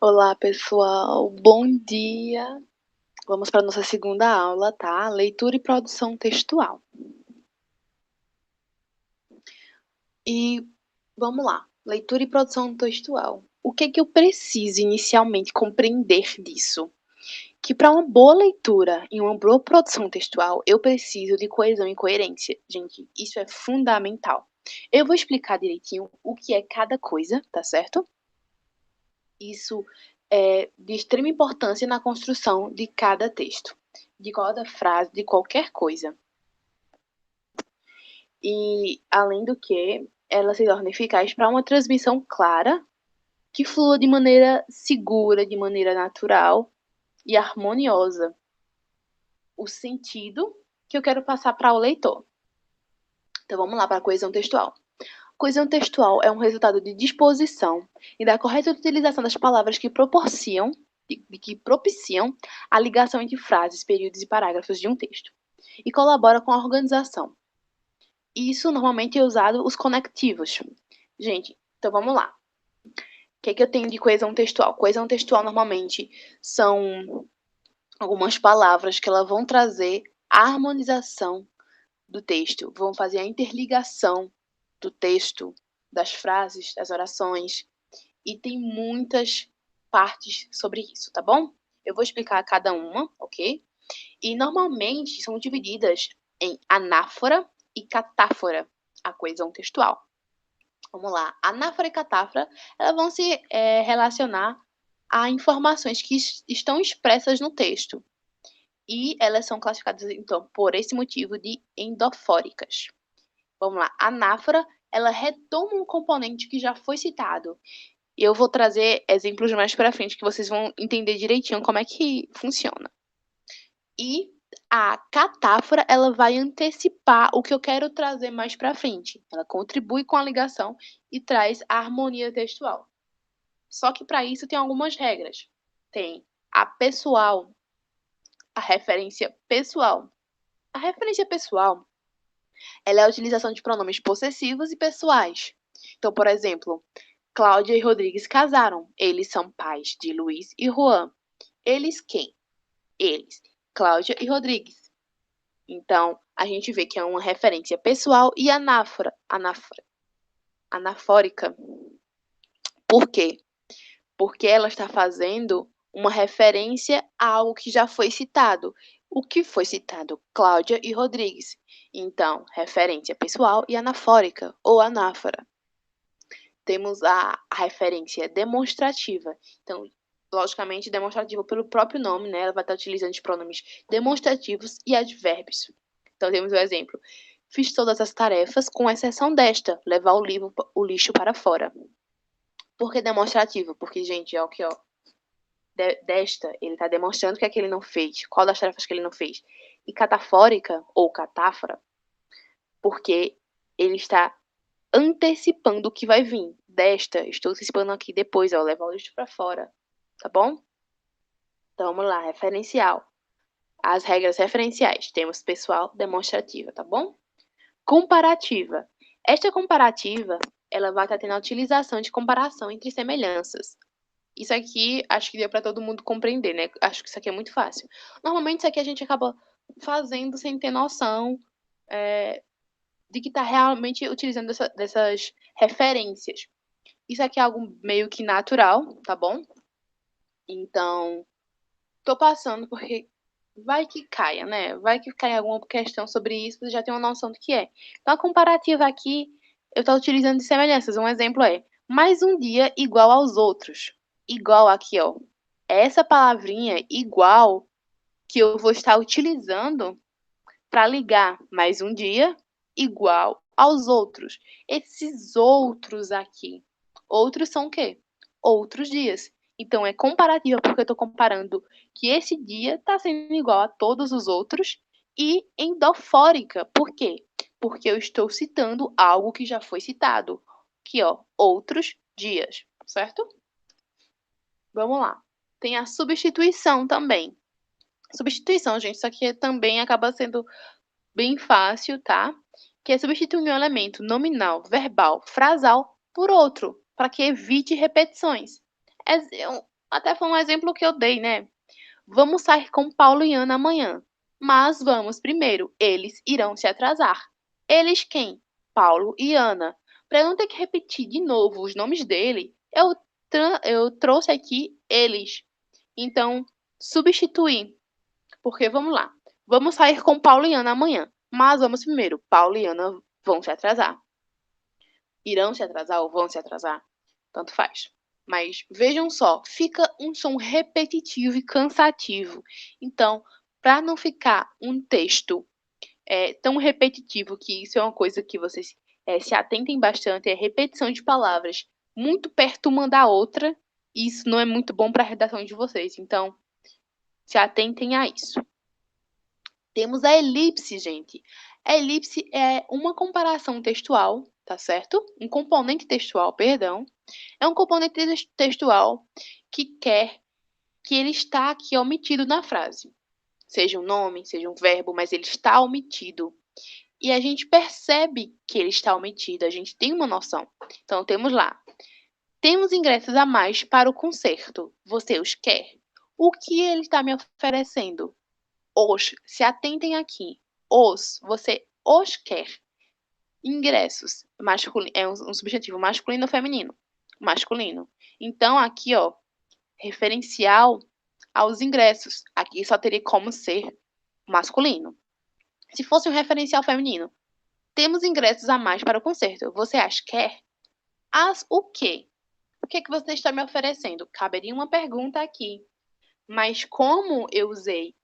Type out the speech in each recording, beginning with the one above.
Olá, pessoal. Bom dia. Vamos para nossa segunda aula, tá? Leitura e produção textual. E vamos lá. Leitura e produção textual. O que é que eu preciso inicialmente compreender disso? Que para uma boa leitura e uma boa produção textual, eu preciso de coesão e coerência. Gente, isso é fundamental. Eu vou explicar direitinho o que é cada coisa, tá certo? Isso é de extrema importância na construção de cada texto, de cada frase, de qualquer coisa. E, além do que, ela se torna eficaz para uma transmissão clara, que flua de maneira segura, de maneira natural e harmoniosa. O sentido que eu quero passar para o leitor. Então, vamos lá para a coesão textual. Coesão textual é um resultado de disposição e da correta utilização das palavras que propiciam a ligação entre frases, períodos e parágrafos de um texto e colabora com a organização. Isso normalmente é usado os conectivos. Gente, então vamos lá. O que é que eu tenho de coesão textual? Coesão textual normalmente são algumas palavras que elas vão trazer a harmonização do texto, vão fazer a interligação do texto, das frases, das orações, e tem muitas partes sobre isso, tá bom? Eu vou explicar cada uma, ok? E normalmente são divididas em anáfora e catáfora, a coesão textual. Vamos lá. Anáfora e catáfora, elas vão se relacionar a informações que estão expressas no texto. E elas são classificadas, então, por esse motivo, de endofóricas. Vamos lá. A anáfora, ela retoma um componente que já foi citado. E eu vou trazer exemplos mais para frente que vocês vão entender direitinho como é que funciona. E a catáfora, ela vai antecipar o que eu quero trazer mais para frente. Ela contribui com a ligação e traz a harmonia textual. Só que para isso tem algumas regras. Tem a pessoal, a referência pessoal. A referência pessoal, ela é a utilização de pronomes possessivos e pessoais. Então, por exemplo, Cláudia e Rodrigues casaram. Eles são pais de Luiz e Juan. Eles quem? Eles, Cláudia e Rodrigues. Então, a gente vê que é uma referência pessoal e anafórica. Por quê? Porque ela está fazendo uma referência a algo que já foi citado. O que foi citado? Cláudia e Rodrigues. Então, referência pessoal e anafórica, ou anáfora. Temos a referência demonstrativa. Então, logicamente, demonstrativa pelo próprio nome, né? Ela vai estar utilizando os pronomes demonstrativos e advérbios. Então, temos o exemplo. Fiz todas as tarefas, com exceção desta, levar o lixo para fora. Por que demonstrativo? Porque, gente, é o que, ó, desta, ele está demonstrando o que é que ele não fez, qual das tarefas que ele não fez. E catafórica, ou catáfora, porque ele está antecipando o que vai vir. Desta, estou antecipando aqui depois, ó, levar o lixo para fora, tá bom? Então, vamos lá, referencial. As regras referenciais, temos pessoal, demonstrativa, tá bom? Comparativa. Esta comparativa, ela vai estar tendo a utilização de comparação entre semelhanças. Isso aqui, acho que deu para todo mundo compreender, né? Acho que isso aqui é muito fácil. Normalmente, isso aqui a gente acaba fazendo sem ter noção de que está realmente utilizando dessas referências. Isso aqui é algo meio que natural, tá bom? Então, tô passando porque vai que caia, né? Vai que caia alguma questão sobre isso, você já tem uma noção do que é. Então, a comparativa aqui, eu estou utilizando de semelhanças. Um exemplo é, mais um dia igual aos outros. Igual aqui, ó. Essa palavrinha igual que eu vou estar utilizando para ligar mais um dia igual aos outros. Esses outros aqui. Outros são o quê? Outros dias. Então, é comparativa, porque eu estou comparando que esse dia está sendo igual a todos os outros. E endofórica, por quê? Porque eu estou citando algo que já foi citado. Aqui, ó, outros dias, certo? Vamos lá. Tem a substituição também. Substituição, gente, isso aqui também acaba sendo bem fácil, tá? Que é substituir um elemento nominal, verbal, frasal por outro, para que evite repetições. Até foi um exemplo que eu dei, né? Vamos sair com Paulo e Ana amanhã. Mas vamos primeiro. Eles irão se atrasar. Eles quem? Paulo e Ana. Para eu não ter que repetir de novo os nomes dele, eu trouxe aqui eles. Então, substituir. Porque vamos lá. Vamos sair com Paulo e Ana amanhã. Mas vamos primeiro. Paulo e Ana vão se atrasar. Irão se atrasar ou vão se atrasar? Tanto faz. Mas vejam só, fica um som repetitivo e cansativo. Então, para não ficar um texto tão repetitivo, que isso é uma coisa que vocês se atentem bastante, é repetição de palavras muito perto uma da outra. Isso não é muito bom para a redação de vocês. Então, se atentem a isso. Temos a elipse, gente. A elipse é uma comparação textual, tá certo? Um componente textual, perdão. É um componente textual que quer que ele está aqui omitido na frase. Seja um nome, seja um verbo, mas ele está omitido. E a gente percebe que ele está omitido, a gente tem uma noção. Então, temos lá. Temos ingressos a mais para o concerto. Você os quer? O que ele está me oferecendo? Os, se atentem aqui. Os, você os quer. Ingressos, masculino, é um substantivo masculino ou feminino? Masculino. Então, aqui, ó, referencial aos ingressos. Aqui só teria como ser masculino. Se fosse um referencial feminino, temos ingressos a mais para o concerto. Você as quer? As o quê? O que é que você está me oferecendo? Caberia uma pergunta aqui. Mas como eu usei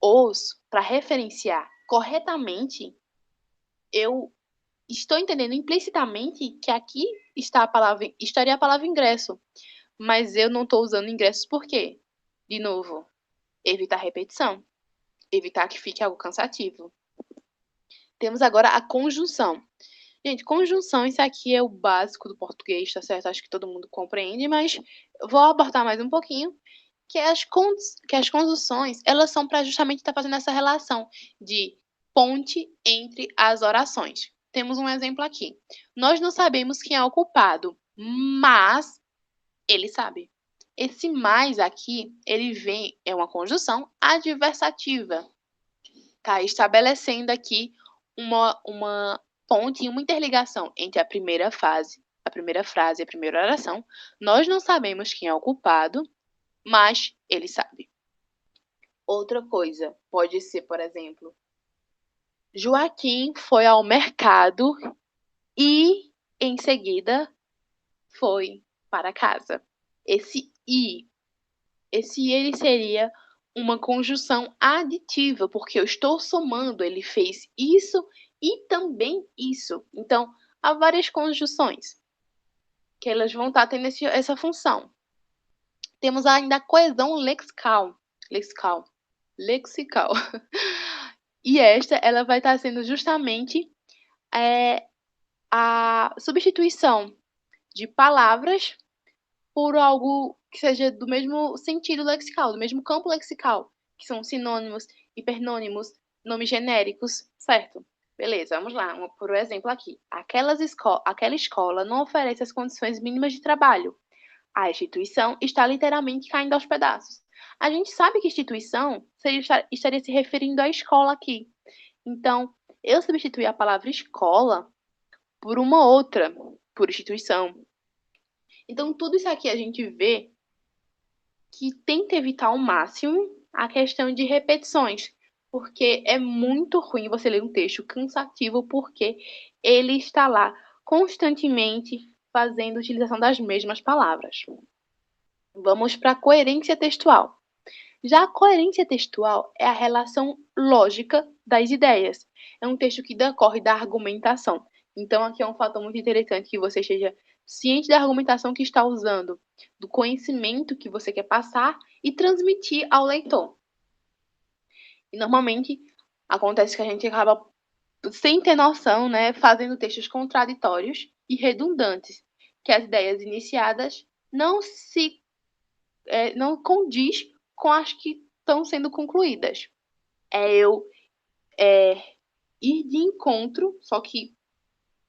os para referenciar corretamente, eu estou entendendo implicitamente que aqui estaria a palavra ingresso. Mas eu não estou usando ingressos por quê? De novo, evitar repetição. Evitar que fique algo cansativo. Temos agora a conjunção. Gente, conjunção, isso aqui é o básico do português, tá certo? Acho que todo mundo compreende, mas vou abordar mais um pouquinho, que as conjunções, elas são para justamente estar fazendo essa relação de ponte entre as orações. Temos um exemplo aqui. Nós não sabemos quem é o culpado, mas ele sabe. Esse mais aqui, ele vem, é uma conjunção adversativa. Tá estabelecendo aqui uma ponte e uma interligação entre a primeira frase e a primeira oração. Nós não sabemos quem é o culpado, mas ele sabe. Outra coisa pode ser, por exemplo, Joaquim foi ao mercado e em seguida foi para casa. Esse ele seria uma conjunção aditiva, porque eu estou somando, ele fez isso e também isso. Então, há várias conjunções que elas vão estar tendo essa função. Temos ainda a coesão lexical. E esta, ela vai estar sendo justamente a substituição de palavras por algo que seja do mesmo sentido lexical, do mesmo campo lexical, que são sinônimos, hipernônimos, nomes genéricos, certo? Beleza, vamos lá. Por exemplo aqui. Aquela escola não oferece as condições mínimas de trabalho. A instituição está literalmente caindo aos pedaços. A gente sabe que instituição estaria se referindo à escola aqui. Então, eu substituí a palavra escola por uma outra, por instituição. Então, tudo isso aqui a gente vê que tenta evitar ao máximo a questão de repetições, porque é muito ruim você ler um texto cansativo, porque ele está lá constantemente fazendo utilização das mesmas palavras. Vamos para a coerência textual. Já a coerência textual é a relação lógica das ideias. É um texto que decorre da argumentação. Então, aqui é um fator muito interessante que você esteja ciente da argumentação que está usando, do conhecimento que você quer passar e transmitir ao leitor. E, normalmente, acontece que a gente acaba, sem ter noção, né, fazendo textos contraditórios e redundantes, que as ideias iniciadas não condiz com as que estão sendo concluídas. Eu ir de encontro, só que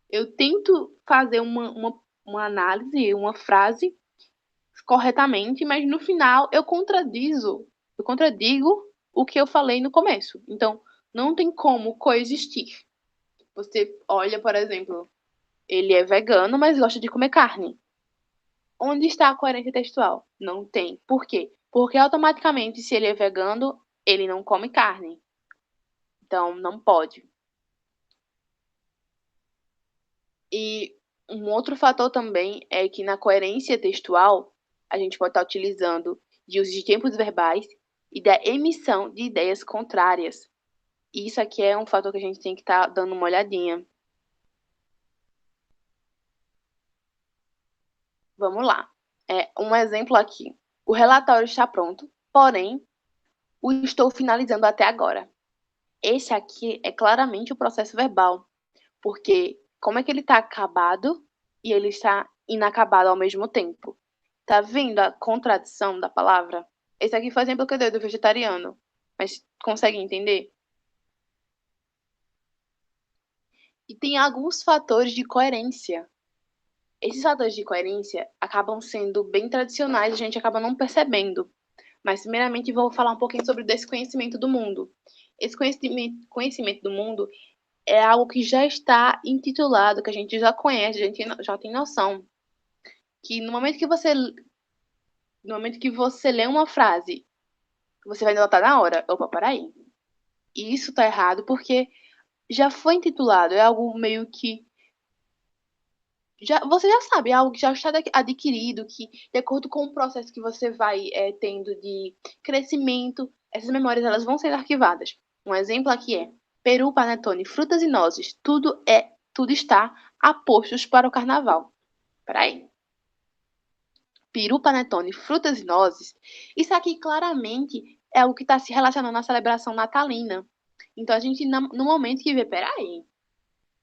eu tento fazer uma análise, uma frase, corretamente, mas no final eu contradigo o que eu falei no começo. Então, não tem como coexistir. Você olha, por exemplo, ele é vegano, mas gosta de comer carne. Onde está a coerência textual? Não tem. Por quê? Porque automaticamente, se ele é vegano, ele não come carne. Então, não pode. E um outro fator também é que na coerência textual, a gente pode estar utilizando de uso de tempos verbais e da emissão de ideias contrárias. E isso aqui é um fator que a gente tem que estar dando uma olhadinha. Vamos lá. Um exemplo aqui. O relatório está pronto, porém, o estou finalizando até agora. Esse aqui é claramente o processo verbal, porque como é que ele está acabado e ele está inacabado ao mesmo tempo? Tá vendo a contradição da palavra? Esse aqui foi o exemplo que eu dei do vegetariano, mas consegue entender? E tem alguns fatores de coerência. Esses fatores de coerência acabam sendo bem tradicionais, a gente acaba não percebendo. Mas, primeiramente, vou falar um pouquinho sobre o desconhecimento do mundo. Esse conhecimento do mundo é algo que já está intitulado, que a gente já conhece, a gente já tem noção. Que no momento que você lê uma frase, você vai notar na hora, opa, peraí. E isso tá errado porque já foi intitulado, é algo meio que você já sabe, é algo que já está adquirido, que de acordo com o processo que você vai tendo de crescimento, essas memórias elas vão ser arquivadas. Um exemplo aqui é peru, panetone, frutas e nozes, tudo está a postos para o carnaval. Peraí. Peru, panetone, frutas e nozes, isso aqui claramente é o que está se relacionando à celebração natalina. Então a gente, no momento que vê, peraí,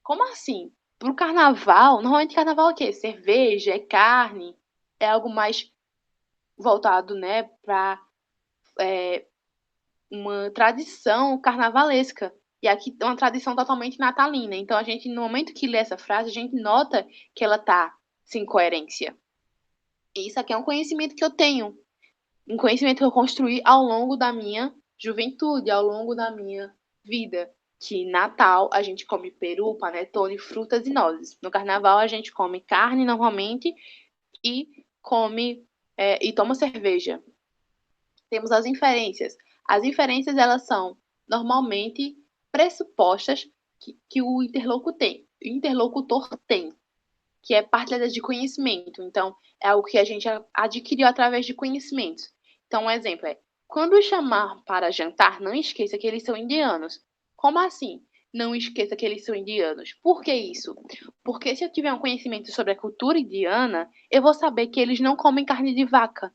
como assim? Pro carnaval, normalmente carnaval é o quê? Cerveja, é carne, é algo mais voltado, né, para uma tradição carnavalesca. E aqui é uma tradição totalmente natalina. Então a gente, no momento que lê essa frase, a gente nota que ela tá sem coerência. E isso aqui é um conhecimento que eu tenho, um conhecimento que eu construí ao longo da minha juventude, ao longo da minha vida. Que Natal a gente come peru, panetone, frutas e nozes. No Carnaval a gente come carne normalmente e e toma cerveja. Temos as inferências. As inferências elas são normalmente pressupostas que o interlocutor tem, que é partilha de conhecimento. Então, é algo que a gente adquiriu através de conhecimentos. Então, um exemplo é: quando chamar para jantar, não esqueça que eles são indianos. Como assim? Não esqueça que eles são indianos. Por que isso? Porque se eu tiver um conhecimento sobre a cultura indiana, eu vou saber que eles não comem carne de vaca.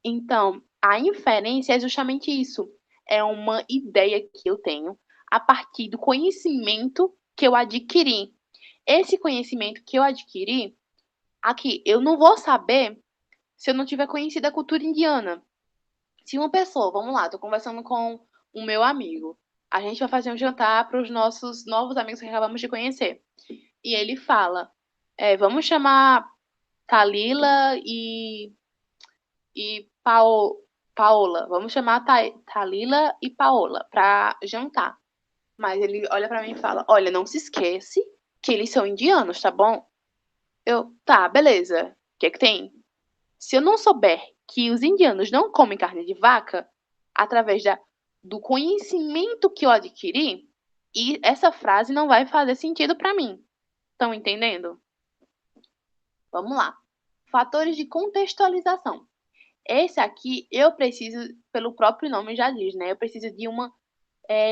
Então, a inferência é justamente isso. É uma ideia que eu tenho a partir do conhecimento que eu adquiri. Esse conhecimento que eu adquiri, aqui, eu não vou saber se eu não tiver conhecido a cultura indiana. Se uma pessoa, vamos lá, estou conversando com o meu amigo, a gente vai fazer um jantar para os nossos novos amigos que acabamos de conhecer. E ele fala, vamos chamar Talila e Paola. Vamos chamar Talila e Paola para jantar. Mas ele olha para mim e fala, olha, não se esquece que eles são indianos, tá bom? Tá, beleza. O que é que tem? Se eu não souber que os indianos não comem carne de vaca, através do conhecimento que eu adquiri, e essa frase não vai fazer sentido para mim. Estão entendendo? Vamos lá. Fatores de contextualização. Esse aqui eu preciso, pelo próprio nome já diz, né? Eu preciso de uma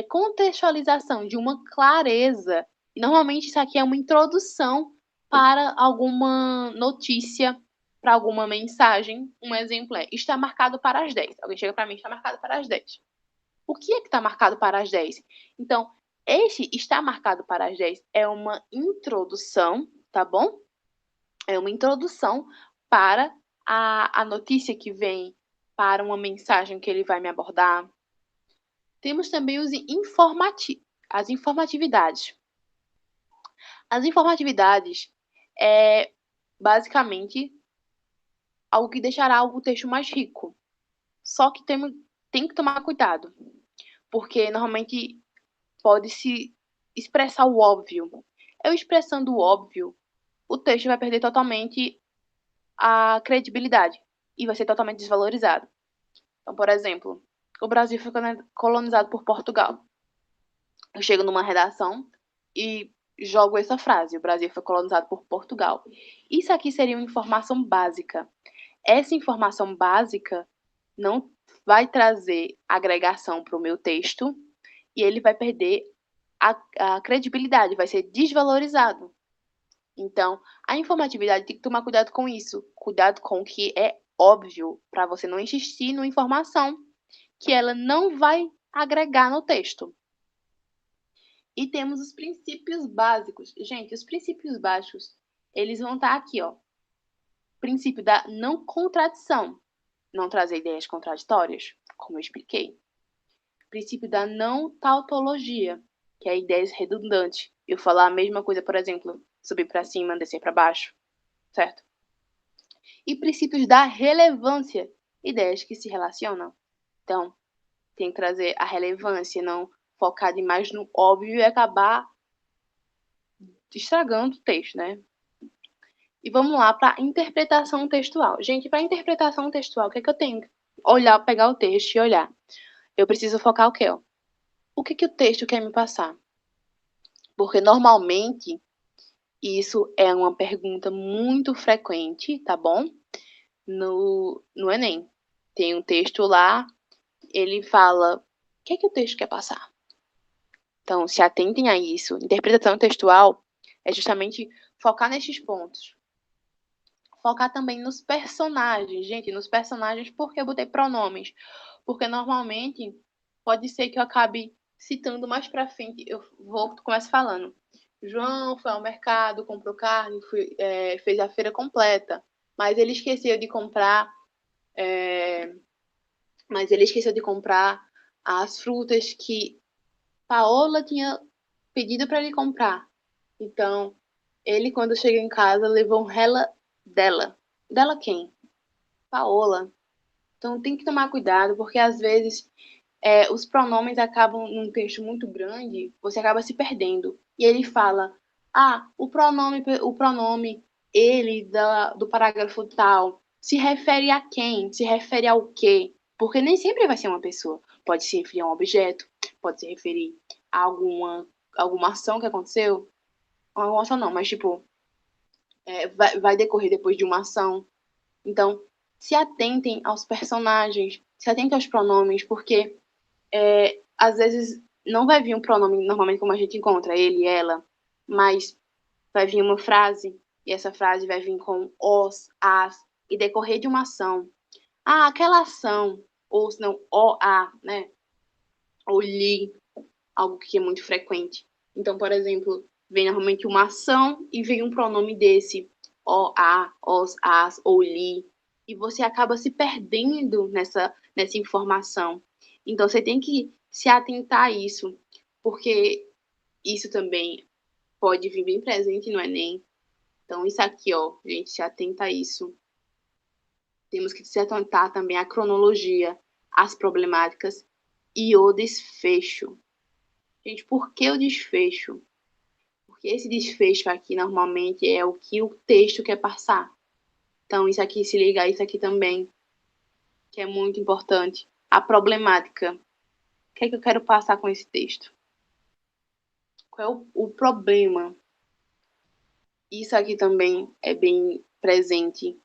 contextualização, de uma clareza. E normalmente isso aqui é uma introdução para alguma notícia, para alguma mensagem. Um exemplo é: está marcado para as 10. Alguém chega para mim, está marcado para as 10. O que é que está marcado para as 10? Então, este está marcado para as 10 é uma introdução, tá bom? É uma introdução para a notícia que vem, para uma mensagem que ele vai me abordar. Temos também as informatividades. As informatividades é basicamente algo que deixará o texto mais rico. Só que tem que tomar cuidado, porque normalmente pode se expressar o óbvio. Eu expressando o óbvio, o texto vai perder totalmente a credibilidade e vai ser totalmente desvalorizado. Então, por exemplo, o Brasil foi colonizado por Portugal. Eu chego numa redação e jogo essa frase: o Brasil foi colonizado por Portugal. Isso aqui seria uma informação básica. Essa informação básica não vai trazer agregação para o meu texto e ele vai perder a credibilidade, vai ser desvalorizado. Então, a informatividade tem que tomar cuidado com isso. Cuidado com o que é óbvio, para você não insistir numa informação que ela não vai agregar no texto. E temos os princípios básicos. Gente, os princípios básicos, eles vão estar aqui, ó. Princípio da não contradição. Não trazer ideias contraditórias, como eu expliquei. Princípio da não tautologia, que é ideias redundantes. Eu falar a mesma coisa, por exemplo, subir para cima, descer para baixo, certo? E princípios da relevância, ideias que se relacionam. Então, tem que trazer a relevância, não focar demais no óbvio e acabar estragando o texto, né? E vamos lá para a interpretação textual. Gente, para interpretação textual, o que é que eu tenho? Olhar, pegar o texto e olhar. Eu preciso focar o quê? Ó? O que o texto quer me passar? Porque normalmente isso é uma pergunta muito frequente, tá bom? No Enem. Tem um texto lá, ele fala o que o texto quer passar. Então, se atentem a isso. Interpretação textual é justamente focar nesses pontos. Focar também nos personagens. Gente, nos personagens, por que eu botei pronomes? Porque normalmente pode ser que eu acabe citando mais pra frente. Eu começo falando. João foi ao mercado, comprou carne, fez a feira completa. Mas ele esqueceu de comprar. Mas ele esqueceu de comprar as frutas que Paola tinha pedido para ele comprar. Então, ele, quando chega em casa, levou um rela dela. Dela quem? Paola. Então, tem que tomar cuidado, porque às vezes os pronomes acabam num texto muito grande, você acaba se perdendo. E ele fala, o pronome ele do parágrafo tal se refere a quem? Se refere ao quê? Porque nem sempre vai ser uma pessoa. Pode se referir a um objeto, pode se referir a alguma ação que aconteceu. Alguma ação não, mas tipo, vai decorrer depois de uma ação. Então, se atentem aos personagens, se atentem aos pronomes, porque às vezes não vai vir um pronome normalmente como a gente encontra, ele, ela, mas vai vir uma frase, e essa frase vai vir com os, as, e decorrer de uma ação. Aquela ação, ou se não, o, a, né? Ou li, algo que é muito frequente. Então, por exemplo, vem normalmente uma ação e vem um pronome desse, o, a, os, as, ou li, e você acaba se perdendo nessa informação. Então, você tem que se atentar a isso, porque isso também pode vir bem presente no Enem. Então, isso aqui, ó, gente, se atenta a isso. Temos que se atentar também à cronologia, às problemáticas e o desfecho. Gente, por que o desfecho? Porque esse desfecho aqui, normalmente, é o que o texto quer passar. Então, isso aqui, se liga a isso aqui também, que é muito importante. A problemática. O que é que eu quero passar com esse texto? Qual é o problema? Isso aqui também é bem presente.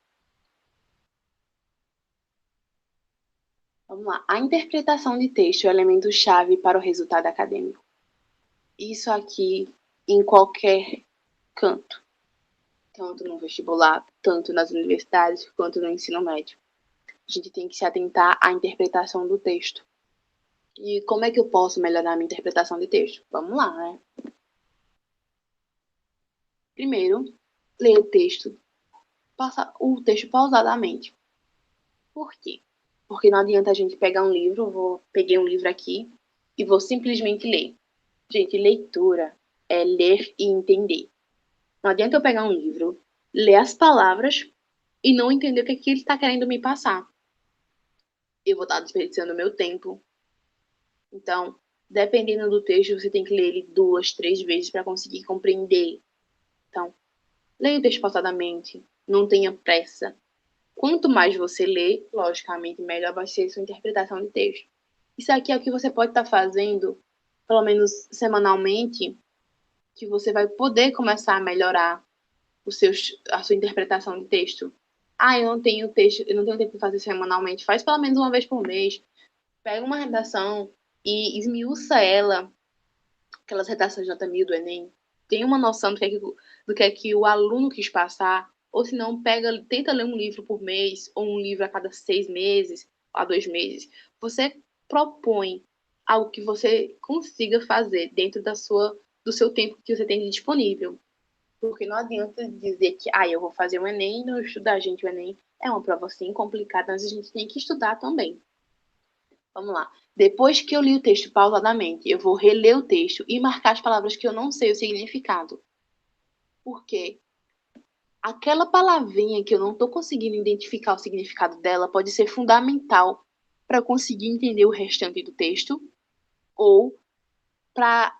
Vamos lá. A interpretação de texto é o elemento-chave para o resultado acadêmico. Isso aqui em qualquer canto. Tanto no vestibular, tanto nas universidades, quanto no ensino médio. A gente tem que se atentar à interpretação do texto. E como é que eu posso melhorar a minha interpretação de texto? Vamos lá, né? Primeiro, ler o texto. Passa o texto pausadamente. Por quê? Porque não adianta a gente pegar um livro, peguei um livro aqui e vou simplesmente ler. Gente, leitura é ler e entender. Não adianta eu pegar um livro, ler as palavras e não entender o que ele está querendo me passar. Eu vou estar desperdiçando meu tempo. Então, dependendo do texto, você tem que ler ele 2, 3 vezes para conseguir compreender. Então, leia o texto pausadamente, não tenha pressa. Quanto mais você lê, logicamente, melhor vai ser a sua interpretação de texto. Isso aqui é o que você pode estar fazendo, pelo menos semanalmente, que você vai poder começar a melhorar a sua interpretação de texto. Eu não tenho texto, eu não tenho tempo de fazer semanalmente. Faz pelo menos uma vez por mês. Pega uma redação e esmiuça ela, aquelas redações de nota 1000 do Enem. Tem uma noção do que é que o aluno quis passar, ou se não, tenta ler um livro por mês, ou um livro a cada 6 meses, a 2 meses. Você propõe algo que você consiga fazer dentro do seu tempo que você tem disponível. Porque não adianta dizer que eu vou fazer o Enem e não estudar, gente. O Enem é uma prova, sim, complicada, mas a gente tem que estudar também. Vamos lá. Depois que eu li o texto pausadamente, eu vou reler o texto e marcar as palavras que eu não sei o significado. Por quê? Aquela palavrinha que eu não estou conseguindo identificar o significado dela pode ser fundamental para eu conseguir entender o restante do texto ou para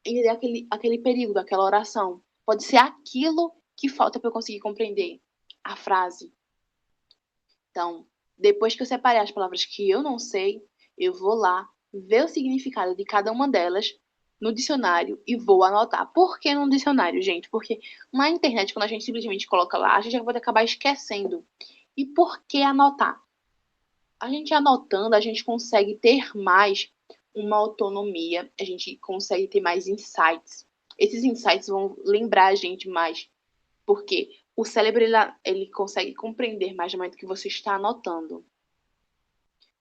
entender aquele período, aquela oração. Pode ser aquilo que falta para eu conseguir compreender a frase. Então, depois que eu separei as palavras que eu não sei, eu vou lá ver o significado de cada uma delas no dicionário e vou anotar. Por que no dicionário, gente? Porque na internet, quando a gente simplesmente coloca lá, a gente pode acabar esquecendo. E por que anotar? A gente anotando, a gente consegue ter mais uma autonomia, a gente consegue ter mais insights. Esses insights vão lembrar a gente mais, porque o cérebro ele consegue compreender mais no momento que você está anotando.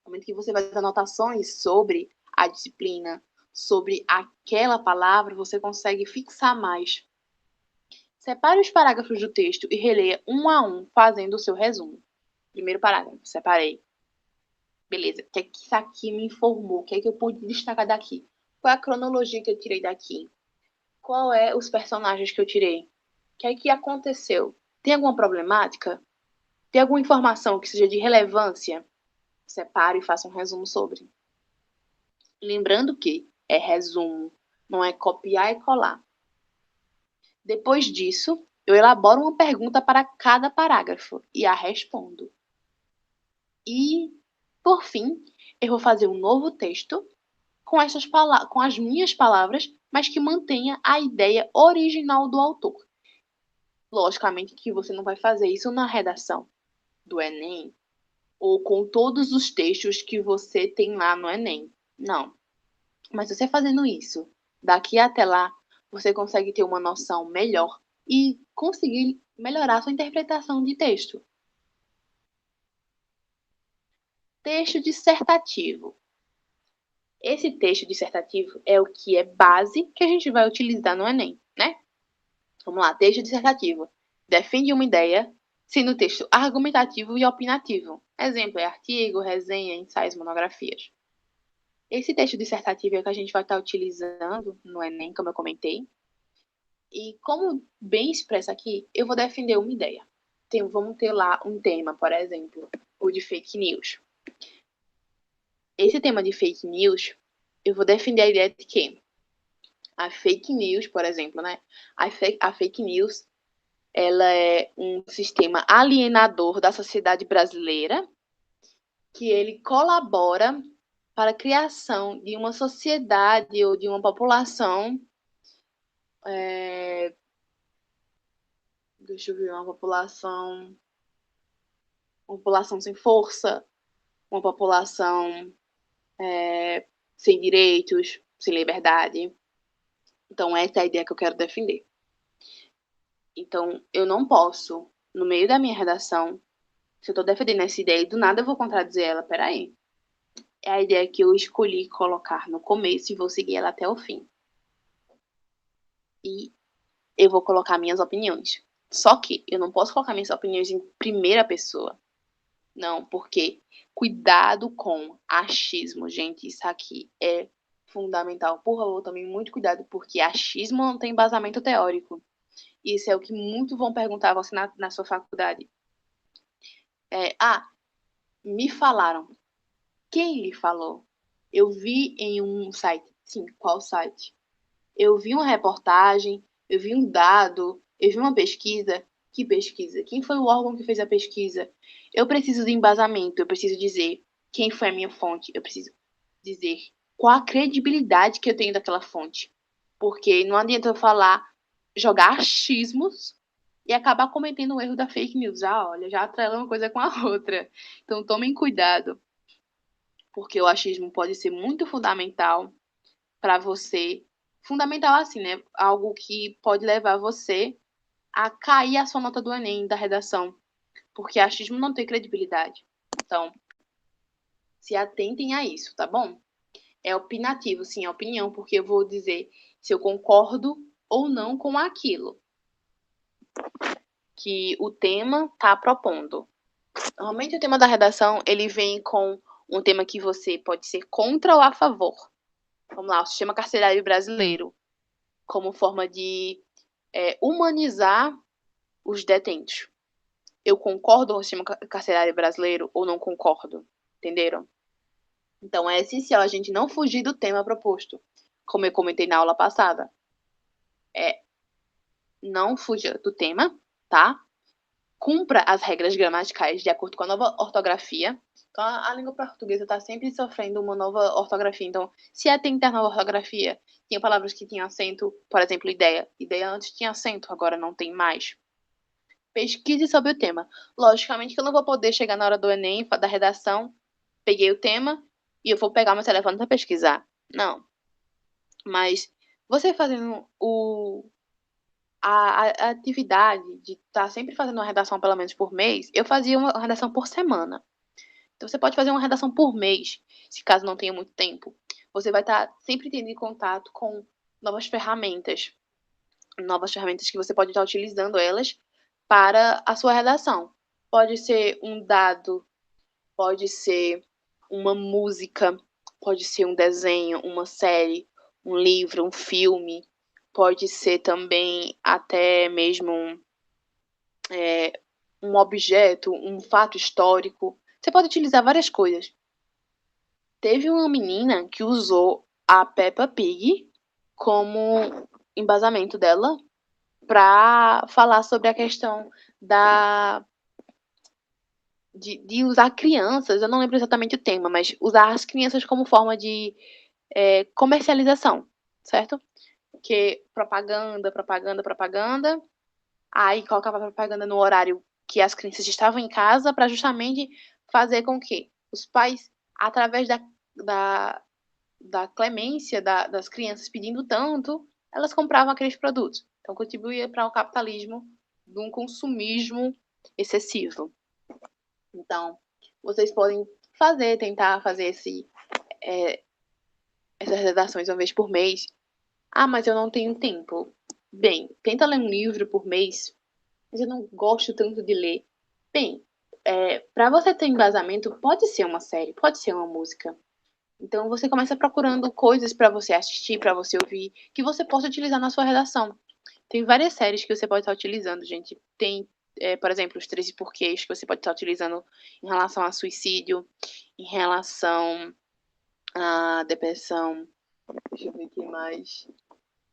No momento que você vai fazer anotações sobre a disciplina, sobre aquela palavra, você consegue fixar mais. Separe os parágrafos do texto e releia um a um, fazendo o seu resumo. Primeiro parágrafo, separei. Beleza, o que é que isso aqui me informou? O que é que eu pude destacar daqui? Qual é a cronologia que eu tirei daqui? Qual é os personagens que eu tirei? O que é que aconteceu? Tem alguma problemática? Tem alguma informação que seja de relevância? Separe e faça um resumo sobre. Lembrando que é resumo, não é copiar e colar. Depois disso, eu elaboro uma pergunta para cada parágrafo e a respondo. E, por fim, eu vou fazer um novo texto com as minhas palavras, mas que mantenha a ideia original do autor. Logicamente que você não vai fazer isso na redação do Enem ou com todos os textos que você tem lá no Enem. Não. Mas você fazendo isso, daqui até lá, você consegue ter uma noção melhor e conseguir melhorar sua interpretação de texto. Texto dissertativo. Esse texto dissertativo é o que é base que a gente vai utilizar no Enem, né? Vamos lá, texto dissertativo. Defende uma ideia, sendo texto argumentativo e opinativo. Exemplo é artigo, resenha, ensaios, monografias. Esse texto dissertativo é o que a gente vai estar utilizando no Enem, como eu comentei. E como bem expresso aqui, eu vou defender uma ideia. Vamos ter lá um tema, por exemplo, o de fake news. Esse tema de fake news, eu vou defender a ideia de que a fake news, por exemplo, né? A fake news, ela é um sistema alienador da sociedade brasileira que ele colabora para a criação de uma sociedade ou de uma população deixa eu ver, uma população sem força, uma população sem direitos, sem liberdade. Então, essa é a ideia que eu quero defender. Então, eu não posso, no meio da minha redação, se eu estou defendendo essa ideia e do nada eu vou contradizer ela, peraí. É a ideia que eu escolhi colocar no começo e vou seguir ela até o fim. E eu vou colocar minhas opiniões. Só que eu não posso colocar minhas opiniões em primeira pessoa. Não, porque cuidado com achismo, gente. Isso aqui é fundamental. Por favor, também muito cuidado, porque achismo não tem embasamento teórico. Isso é o que muito vão perguntar a você na sua faculdade. Me falaram. Quem lhe falou? Eu vi em um site. Sim, qual site? Eu vi uma reportagem, eu vi um dado, eu vi uma pesquisa. Que pesquisa? Quem foi o órgão que fez a pesquisa? Eu preciso de embasamento, eu preciso dizer quem foi a minha fonte, eu preciso dizer qual a credibilidade que eu tenho daquela fonte. Porque não adianta eu falar, jogar achismos e acabar cometendo o erro da fake news. Olha, já atrela uma coisa com a outra. Então tomem cuidado, porque o achismo pode ser muito fundamental para você. Fundamental assim, né? Algo que pode levar você a cair a sua nota do Enem, da redação. Porque achismo não tem credibilidade. Então, se atentem a isso, tá bom? É opinativo, sim, é opinião, porque eu vou dizer se eu concordo ou não com aquilo que o tema está propondo. Normalmente o tema da redação, ele vem com um tema que você pode ser contra ou a favor. Vamos lá, o sistema carcerário brasileiro, como forma de humanizar os detentos. Eu concordo com o sistema carcerário brasileiro ou não concordo? Entenderam? Então é essencial a gente não fugir do tema proposto. Como eu comentei na aula passada. Não fuja do tema, tá? Cumpra as regras gramaticais de acordo com a nova ortografia. Então, a língua portuguesa está sempre sofrendo uma nova ortografia. Então, se atenta à nova ortografia, tinha palavras que tinham acento, por exemplo, ideia. Ideia antes tinha acento, agora não tem mais. Pesquise sobre o tema. Logicamente que eu não vou poder chegar na hora do Enem, da redação, peguei o tema e eu vou pegar meu telefone para pesquisar. Não. Mas você fazendo a atividade de estar sempre fazendo uma redação pelo menos por mês, eu fazia uma redação por semana. Então você pode fazer uma redação por mês, se caso não tenha muito tempo. Você vai estar sempre tendo em contato com novas ferramentas que você pode estar utilizando elas para a sua redação. Pode ser um dado, pode ser uma música, pode ser um desenho, uma série, um livro, um filme, pode ser também até mesmo um objeto, um fato histórico. Você pode utilizar várias coisas. Teve uma menina que usou a Peppa Pig como embasamento dela para falar sobre a questão de usar crianças, eu não lembro exatamente o tema, mas usar as crianças como forma de comercialização, certo? Que propaganda, propaganda, propaganda, aí colocava propaganda no horário que as crianças estavam em casa para justamente fazer com que os pais, através da, da clemência das crianças pedindo tanto, elas compravam aqueles produtos. Então, contribuía para o capitalismo de um consumismo excessivo. Então, vocês podem tentar fazer essas redações uma vez por mês. Mas eu não tenho tempo. Bem, tenta ler um livro por mês, mas eu não gosto tanto de ler. Bem, para você ter embasamento, pode ser uma série, pode ser uma música. Então você começa procurando coisas para você assistir, para você ouvir, que você possa utilizar na sua redação. Tem várias séries que você pode estar utilizando, gente. Tem, por exemplo, os 13 porquês que você pode estar utilizando em relação a suicídio, em relação à depressão. Deixa eu ver o que mais.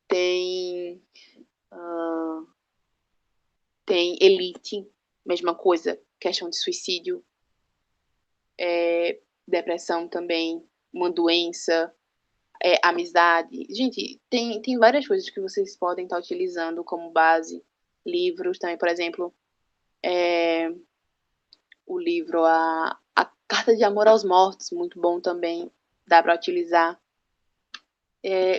Tem, ah, tem Elite, mesma coisa, questão de suicídio, depressão também, uma doença, amizade. Gente, tem várias coisas que vocês podem estar utilizando como base. Livros também, por exemplo, o livro a Carta de Amor aos Mortos, muito bom também, dá para utilizar.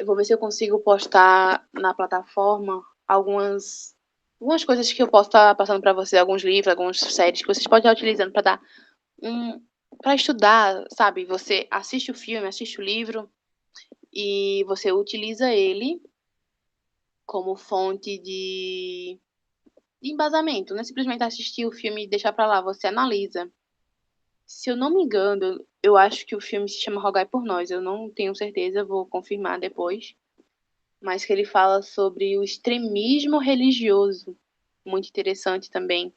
Vou ver se eu consigo postar na plataforma algumas coisas que eu posso estar passando para vocês, alguns livros, algumas séries que vocês podem estar utilizando para dar para estudar, sabe? Você assiste o filme, assiste o livro e você utiliza ele como fonte de embasamento, não é simplesmente assistir o filme e deixar para lá, você analisa. Se eu não me engano, eu acho que o filme se chama Rogai por Nós, eu não tenho certeza, vou confirmar depois. Mas que ele fala sobre o extremismo religioso, muito interessante também.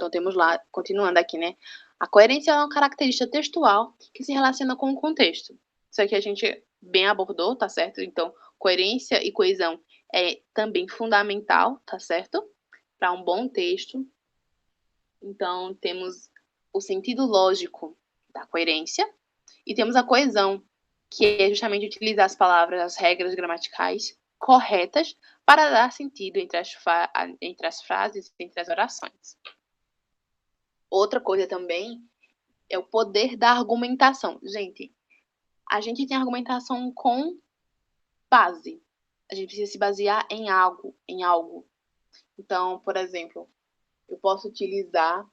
Então, temos lá, continuando aqui, né? A coerência é uma característica textual que se relaciona com o contexto. Isso aqui a gente bem abordou, tá certo? Então, coerência e coesão é também fundamental, tá certo? Para um bom texto. Então, temos o sentido lógico da coerência e temos a coesão, que é justamente utilizar as palavras, as regras gramaticais corretas para dar sentido entre as frases, entre as orações. Outra coisa também é o poder da argumentação. Gente, a gente tem argumentação com base. A gente precisa se basear em algo, em algo. Então, por exemplo, eu posso utilizar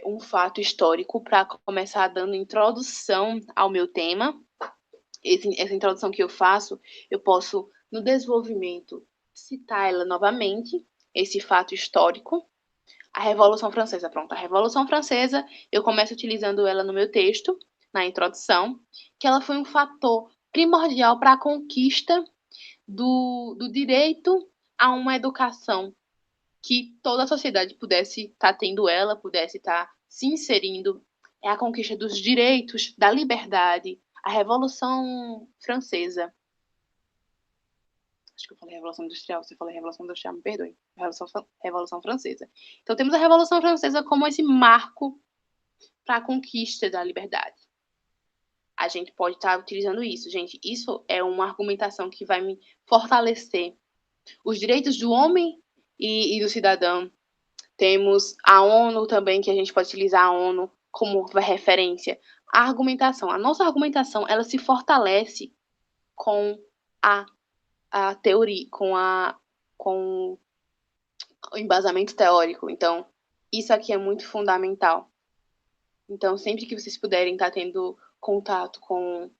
um fato histórico para começar dando introdução ao meu tema. Essa introdução que eu faço, eu posso, no desenvolvimento, citar ela novamente, esse fato histórico. A Revolução Francesa, pronto. A Revolução Francesa, eu começo utilizando ela no meu texto, na introdução, que ela foi um fator primordial para a conquista do direito a uma educação, que toda a sociedade pudesse estar tendo ela, pudesse estar se inserindo. É a conquista dos direitos, da liberdade, a Revolução Francesa. Acho que eu falei Revolução Industrial, você falou Revolução Industrial, me perdoe. Revolução Francesa. Então, temos a Revolução Francesa como esse marco para a conquista da liberdade. A gente pode estar utilizando isso, gente. Isso é uma argumentação que vai me fortalecer os direitos do homem e do cidadão. Temos a ONU também, que a gente pode utilizar a ONU como referência. A argumentação, a nossa argumentação, ela se fortalece com a teoria, com o embasamento teórico. Então, isso aqui é muito fundamental. Então, sempre que vocês puderem estar tendo contato com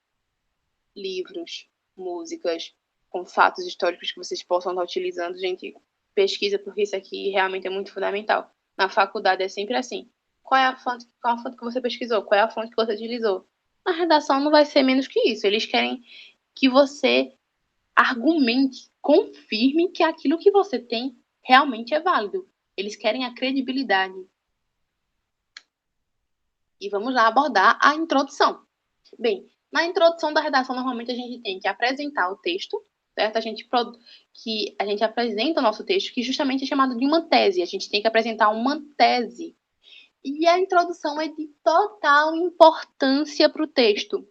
livros, músicas, com fatos históricos que vocês possam estar utilizando, gente, pesquisa, porque isso aqui realmente é muito fundamental. Na faculdade é sempre assim. Qual é a fonte que você pesquisou? Qual é a fonte que você utilizou? Na redação não vai ser menos que isso. Eles querem que você argumente, confirme que aquilo que você tem realmente é válido. Eles querem a credibilidade. E vamos lá abordar a introdução. Bem, na introdução da redação, normalmente a gente tem que apresentar o texto, certo? A gente apresenta o nosso texto, que justamente é chamado de uma tese. A gente tem que apresentar uma tese. E a introdução é de total importância para o texto,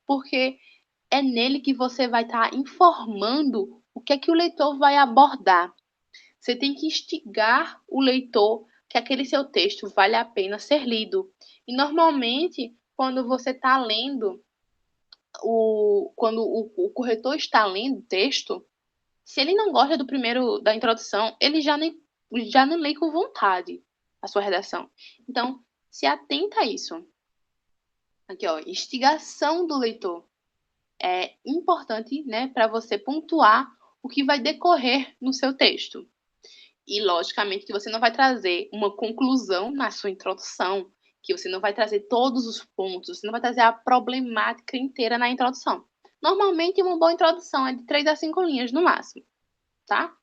porque é nele que você vai estar informando o que é que o leitor vai abordar. Você tem que instigar o leitor que aquele seu texto vale a pena ser lido. E normalmente, quando você está lendo, quando o corretor está lendo o texto, se ele não gosta da introdução, ele já não lê com vontade a sua redação. Então, se atenta a isso. Aqui, ó, instigação do leitor. É importante, né, para você pontuar o que vai decorrer no seu texto. E, logicamente, que você não vai trazer uma conclusão na sua introdução, que você não vai trazer todos os pontos, você não vai trazer a problemática inteira na introdução. Normalmente, uma boa introdução é de 3 a 5 linhas no máximo, tá?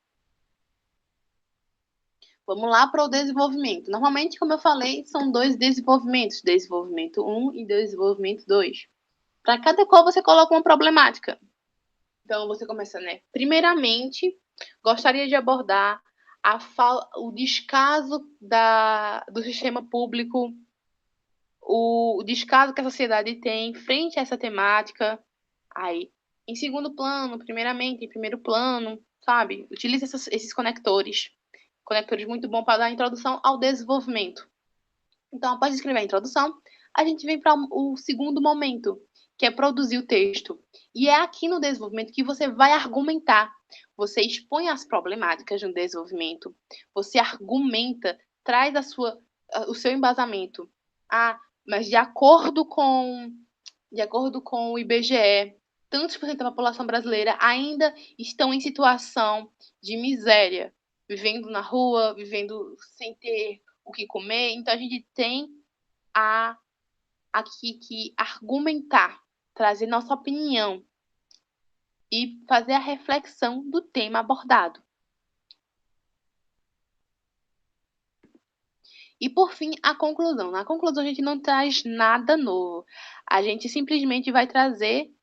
Vamos lá para o desenvolvimento. Normalmente, como eu falei, são 2 desenvolvimentos, desenvolvimento 1 e desenvolvimento 2. Para cada qual você coloca uma problemática. Então, você começa, né? Primeiramente, gostaria de abordar o descaso do sistema público, o descaso que a sociedade tem frente a essa temática. Aí, em segundo plano, primeiramente, em primeiro plano, sabe? Utilize esses conectores. Conectores muito bons para dar introdução ao desenvolvimento. Então, após escrever a introdução, a gente vem para o segundo momento, que é produzir o texto. E é aqui no desenvolvimento que você vai argumentar. Você expõe as problemáticas no desenvolvimento. Você argumenta, traz o seu embasamento. Ah, mas de acordo com o IBGE, tantos por cento da população brasileira ainda estão em situação de miséria, vivendo na rua, vivendo sem ter o que comer. Então, a gente tem aqui que argumentar, trazer nossa opinião e fazer a reflexão do tema abordado. E, por fim, a conclusão. Na conclusão, a gente não traz nada novo. A gente simplesmente vai trazer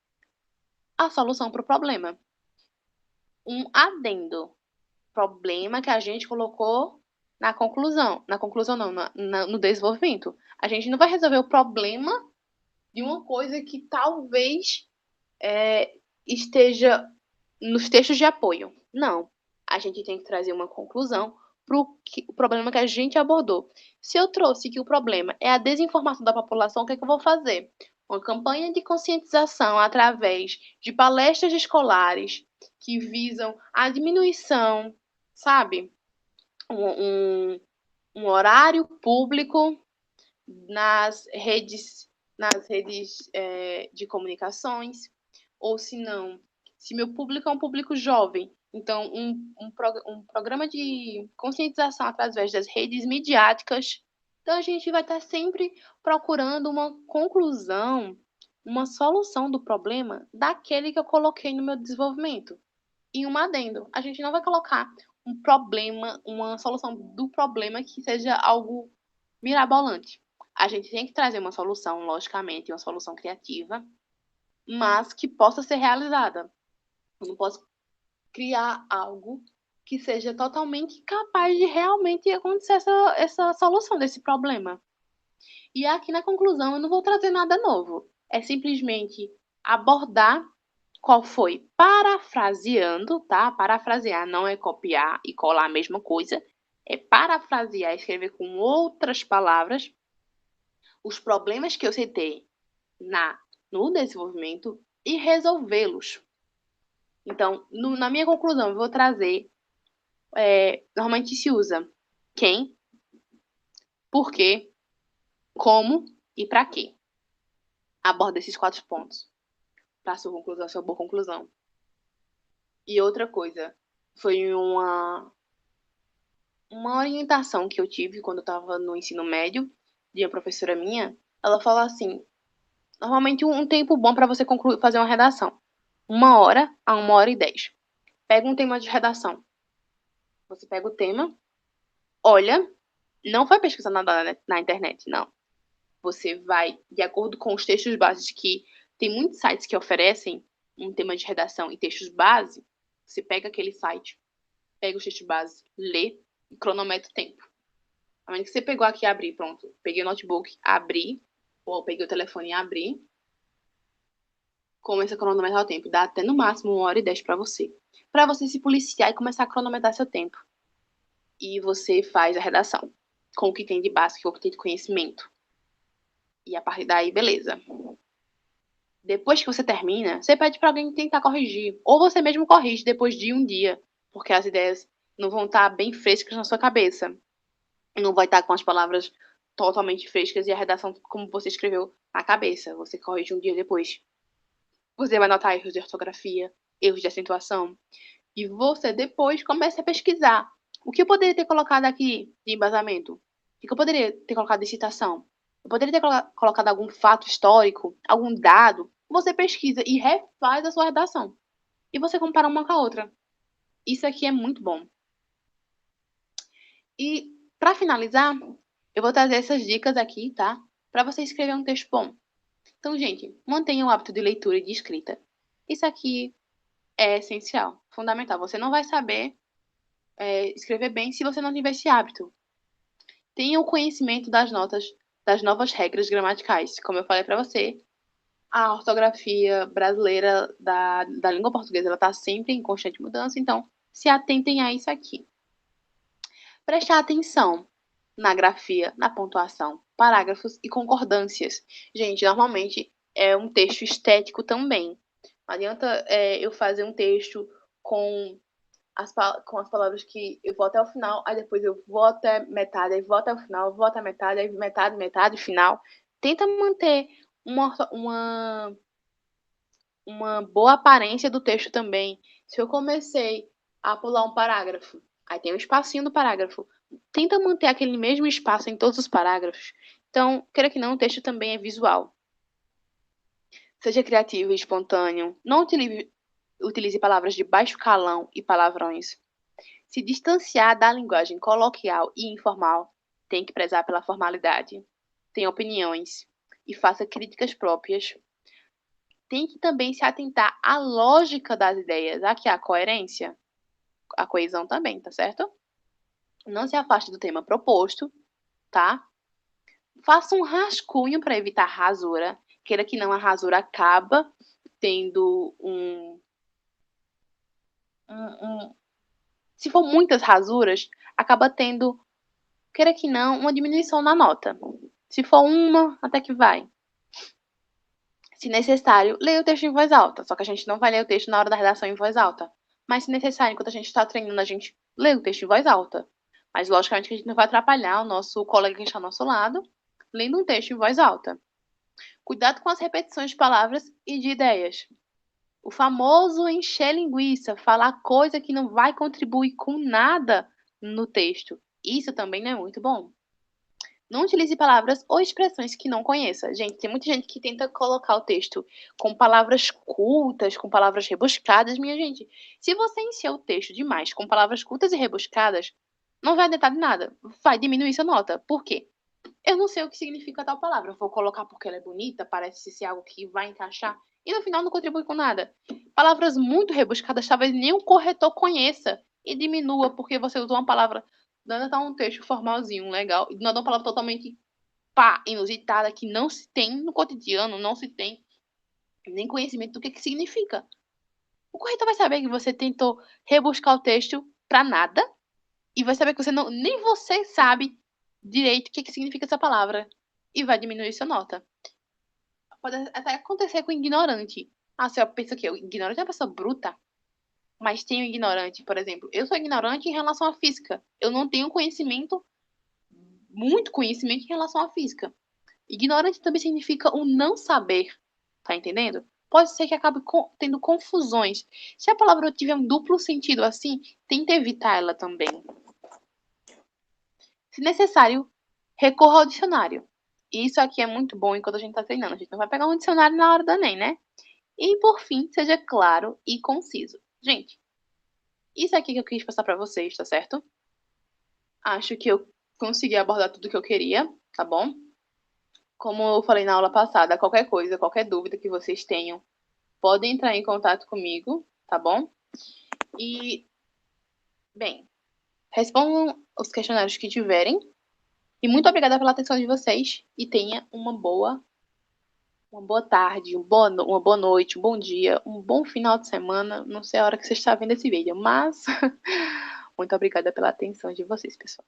a solução para o problema. Um adendo. Problema que a gente colocou na conclusão. Na conclusão, não, no desenvolvimento. A gente não vai resolver o problema de uma coisa que talvez esteja nos textos de apoio. Não. A gente tem que trazer uma conclusão para o problema que a gente abordou. Se eu trouxe que o problema é a desinformação da população, o que é que eu vou fazer? Uma campanha de conscientização através de palestras escolares que visam a diminuição, sabe? Um horário público nas redes de comunicações, ou se não, se meu público é um público jovem, então um programa de conscientização através das redes midiáticas. Então a gente vai estar sempre procurando uma conclusão, uma solução do problema daquele que eu coloquei no meu desenvolvimento. E um adendo, a gente não vai colocar um problema, uma solução do problema que seja algo mirabolante. A gente tem que trazer uma solução, logicamente, uma solução criativa, mas que possa ser realizada. Eu não posso criar algo que seja totalmente capaz de realmente acontecer essa solução desse problema. E aqui na conclusão eu não vou trazer nada novo. É simplesmente abordar qual foi, parafraseando, tá? Parafrasear não é copiar e colar a mesma coisa. É parafrasear, escrever com outras palavras os problemas que eu citei no desenvolvimento e resolvê-los. Então, na minha conclusão, eu vou trazer, normalmente se usa quem, por quê, como e para quê. Aborda esses 4 pontos para sua conclusão, sua boa conclusão. E outra coisa, foi uma orientação que eu tive quando eu estava no ensino médio, de uma professora minha. Ela falou assim, normalmente um tempo bom para você fazer uma redação. 1h a 1h10. Pega um tema de redação. Você pega o tema, olha, não vai pesquisar nada na internet, não. Você vai, de acordo com os textos básicos, que tem muitos sites que oferecem um tema de redação e textos base, você pega aquele site, pega os textos base, lê e cronometra o tempo. A menos que você pegou aqui e abrir, pronto. Peguei o notebook, abri, ou peguei o telefone e abri, começa a cronometrar o tempo. Dá até no máximo 1h10 para você. Para você se policiar e começar a cronometrar seu tempo. E você faz a redação com o que tem de básico, com o que tem de conhecimento. E a partir daí, beleza. Depois que você termina, você pede para alguém tentar corrigir. Ou você mesmo corrige depois de um dia. Porque as ideias não vão estar bem frescas na sua cabeça. Não vai estar com as palavras totalmente frescas e a redação como você escreveu na cabeça. Você corrige um dia depois. Você vai notar erros de ortografia, erros de acentuação. E você depois começa a pesquisar. O que eu poderia ter colocado aqui de embasamento? O que eu poderia ter colocado de citação? Eu poderia ter colocado algum fato histórico, algum dado. Você pesquisa e refaz a sua redação. E você compara uma com a outra. Isso aqui é muito bom. E, para finalizar, eu vou trazer essas dicas aqui, tá? Para você escrever um texto bom. Então, gente, mantenha o hábito de leitura e de escrita. Isso aqui é essencial, fundamental. Você não vai saber escrever bem se você não tiver esse hábito. Tenha o conhecimento das novas regras gramaticais. Como eu falei para você, a ortografia brasileira da língua portuguesa ela está sempre em constante mudança, então se atentem a isso aqui. Prestar atenção na grafia, na pontuação, parágrafos e concordâncias. Gente, normalmente é um texto estético também. Não adianta eu fazer um texto com as palavras que eu vou até o final, aí depois eu vou até metade, aí vou até o final, vou até metade, aí metade, final. Tenta manter uma boa aparência do texto também. Se eu comecei a pular um parágrafo, aí tem um espacinho do parágrafo, tenta manter aquele mesmo espaço em todos os parágrafos. Então, queira que não, o texto também é visual. Seja criativo e espontâneo. Não utilize palavras de baixo calão e palavrões. Se distanciar da linguagem coloquial e informal. Tem que prezar pela formalidade. Tem opiniões e faça críticas próprias. Tem que também se atentar à lógica das ideias. Aqui a coerência, a coesão também, tá certo? Não se afaste do tema proposto, tá? Faça um rascunho para evitar rasura. Queira que não, a rasura acaba tendo se for muitas rasuras, acaba tendo, queira que não, uma diminuição na nota. Se for uma, até que vai. Se necessário, leia o texto em voz alta. Só que a gente não vai ler o texto na hora da redação em voz alta. Mas, se necessário, enquanto a gente está treinando, a gente lê o texto em voz alta. Mas, logicamente, que a gente não vai atrapalhar o nosso colega que está ao nosso lado lendo um texto em voz alta. Cuidado com as repetições de palavras e de ideias. O famoso encher linguiça, falar coisa que não vai contribuir com nada no texto. Isso também não é muito bom. Não utilize palavras ou expressões que não conheça. Gente, tem muita gente que tenta colocar o texto com palavras cultas, com palavras rebuscadas. Minha gente, se você encher o texto demais com palavras cultas e rebuscadas, não vai adiantar de nada. Vai diminuir sua nota. Por quê? Eu não sei o que significa tal palavra. Vou colocar porque ela é bonita, parece ser algo que vai encaixar. E no final não contribui com nada. Palavras muito rebuscadas, talvez nem o corretor conheça e diminua porque você usou uma palavra. Nada tá um texto formalzinho, legal. E nada uma palavra totalmente pá, inusitada que não se tem no cotidiano, não se tem nem conhecimento do que significa. O corretor vai saber que você tentou rebuscar o texto pra nada e vai saber que você não, nem você sabe direito o que significa essa palavra e vai diminuir sua nota. Pode até acontecer com ignorante. Ah, você pensa que o ignorante é uma pessoa bruta, mas tem o ignorante, por exemplo. Eu sou ignorante em relação à física. Eu não tenho conhecimento, muito conhecimento em relação à física. Ignorante também significa o não saber, tá entendendo? Pode ser que acabe tendo confusões. Se a palavra tiver um duplo sentido assim, tente evitar ela também. Se necessário, recorra ao dicionário. Isso aqui é muito bom enquanto a gente está treinando. A gente não vai pegar um dicionário na hora do Enem, né? E, por fim, seja claro e conciso. Gente, isso aqui que eu quis passar para vocês, tá certo? Acho que eu consegui abordar tudo que eu queria, tá bom? Como eu falei na aula passada, qualquer coisa, qualquer dúvida que vocês tenham, podem entrar em contato comigo, tá bom? E, bem, respondam os questionários que tiverem. E muito obrigada pela atenção de vocês. E tenha uma boa tarde, uma boa noite, um bom dia, um bom final de semana. Não sei a hora que você está vendo esse vídeo, mas muito obrigada pela atenção de vocês, pessoal.